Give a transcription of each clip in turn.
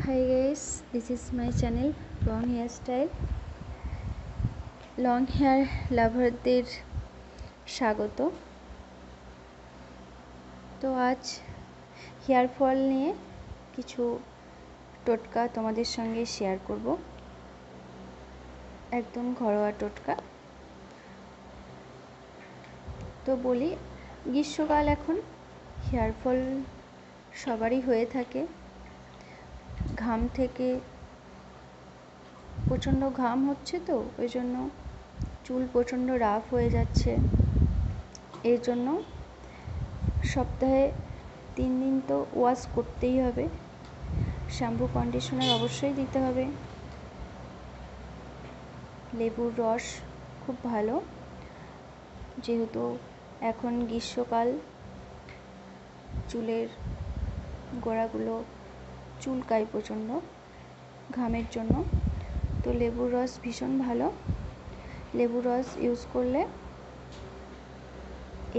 Hi guys, this is my channel Long Hairstyle. Long hair লাভারদের স্বাগত। তো আজ হেয়ার ফল নিয়ে কিছু টোটকা তোমাদের সঙ্গে শেয়ার করব, একদম ঘরোয়া টোটকা। তো বলি, গ্রীষ্মকাল এখন হেয়ার ফল সবারই হয়ে থাকে। ঘাম থেকে প্রচণ্ড ঘাম হচ্ছে, তো ওই জন্য চুল প্রচণ্ড রাফ হয়ে যাচ্ছে। এর জন্য সপ্তাহে 3 দিন তো ওয়াশ করতেই হবে। শ্যাম্পু কন্ডিশনার অবশ্যই দিতে হবে। লেবুর রস খুব ভালো, যেহেতু এখন গ্রীষ্মকাল, চুলের গোড়াগুলো চুলকায় প্রচণ্ড ঘামের জন্য। তো লেবুর রস ভীষণ ভালো। লেবুর রস ইউজ করলে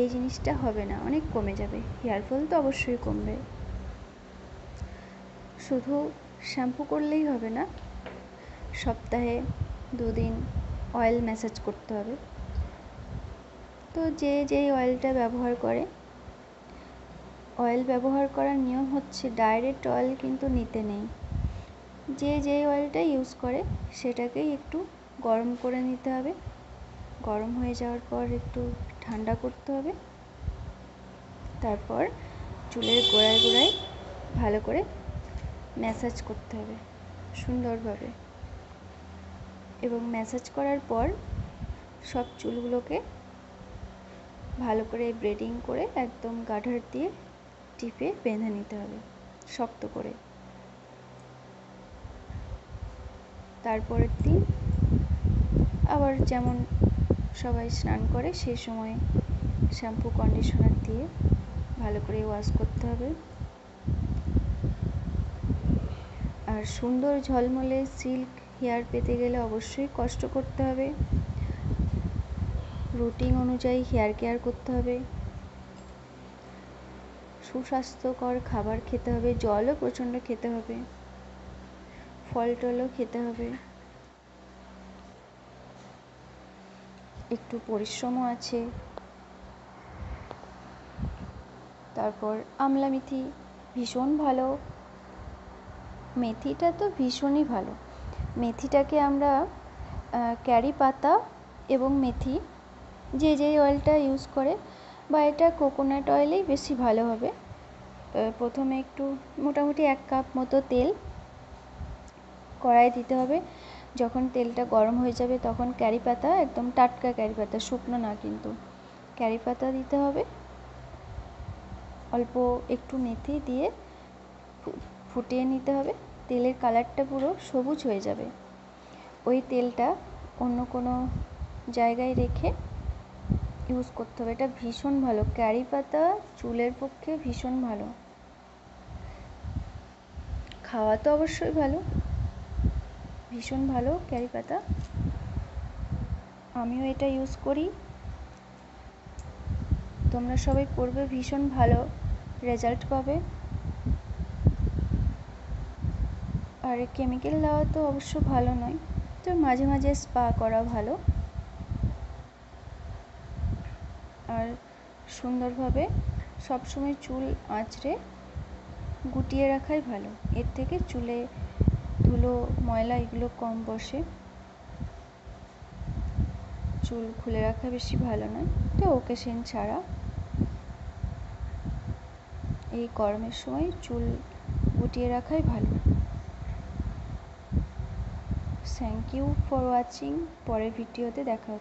এই জিনিসটা হবে না, অনেক কমে যাবে। হেয়ার ফল তো অবশ্যই কমবে। শুধু শ্যাম্পু করলেই হবে না, সপ্তাহে 2 দিন অয়েল ম্যাসাজ করতে হবে। তো যে যেই অয়েলটা ব্যবহার করে, অয়েল ব্যবহার করার নিয়ম হচ্ছে ডাইরেক্ট অয়েল কিন্তু নিতে নেই। যে যেই অয়েলটা ইউজ করে সেটাকেই একটু গরম করে নিতে হবে। গরম হয়ে যাওয়ার পর একটু ঠান্ডা করতে হবে। তারপর চুলের গোড়ায় গোড়ায় ভালো করে ম্যাসাজ করতে হবে সুন্দরভাবে। এবং ম্যাসাজ করার পর সব চুলগুলোকে ভালো করে ব্রেডিং করে একদম গার্ডার দিয়ে টিপে বেঁধে নিতে হবে শক্ত করে। তারপরের দিন আবার যেমন সবাই স্নান করে সেই সময় শ্যাম্পু কন্ডিশনার দিয়ে ভালো করে ওয়াশ করতে হবে। আর সুন্দর ঝলমলে সিল্ক হেয়ার পেতে গেলে অবশ্যই কষ্ট করতে হবে। রুটিন অনুযায়ী হেয়ার কেয়ার করতে হবে। সুস্বাস্থ্যকর খাবার খেতে হবে, জলও প্রচণ্ড খেতে হবে, ফল টলও খেতে হবে। একটু পরিশ্রমও আছে। তারপর আমলা মেথি ভীষণ ভালো। মেথিটা তো ভীষণই ভালো। মেথিটাকে আমরা ক্যারি পাতা এবং মেথি, যে যেই অয়েলটা ইউজ করে, বা এটা কোকোনাট অয়েলেই বেশি ভালো হবে। প্রথমে একটু মোটামুটি 1 কাপ মতো তেল কড়াই দিতে হবে। যখন তেলটা গরম হয়ে যাবে তখন ক্যারি পাতা, একদম টাটকা ক্যারি পাতা, শুকনো না কিন্তু, ক্যারি পাতা দিতে হবে। অল্প একটু মেথি দিয়ে ফুটিয়ে নিতে হবে। তেলের কালারটা পুরো সবুজ হয়ে যাবে। ওই তেলটা অন্য কোনো জায়গায় রেখে ইউজ করতে হবে। এটা ভীষণ ভালো, ক্যারি পাতা চুলের পক্ষে ভীষণ ভালো। খাওয়া তো অবশ্যই ভালো, ভীষণ ভালো ক্যারি পাতা। আমিও এটা ইউজ করি, তোমরা সবাই করবে, ভীষণ ভালো রেজাল্ট পাবে। আর কেমিক্যাল দেওয়া তো অবশ্য ভালো নয়, তো মাঝে মাঝে স্পা করা ভালো। আর সুন্দরভাবে সবসময় চুল আঁচড়ে গুটিয়ে রাখাই ভালো। এর থেকে চুলে ধুলো ময়লা এগুলো কম বসে। চুল খুলে রাখা বেশি ভালো নয়, তো ওকেশন ছাড়া এই গরমের সময় চুল গুটিয়ে রাখাই ভালো। Thank you for watching. পরের ভিডিওতে দেখা হচ্ছে।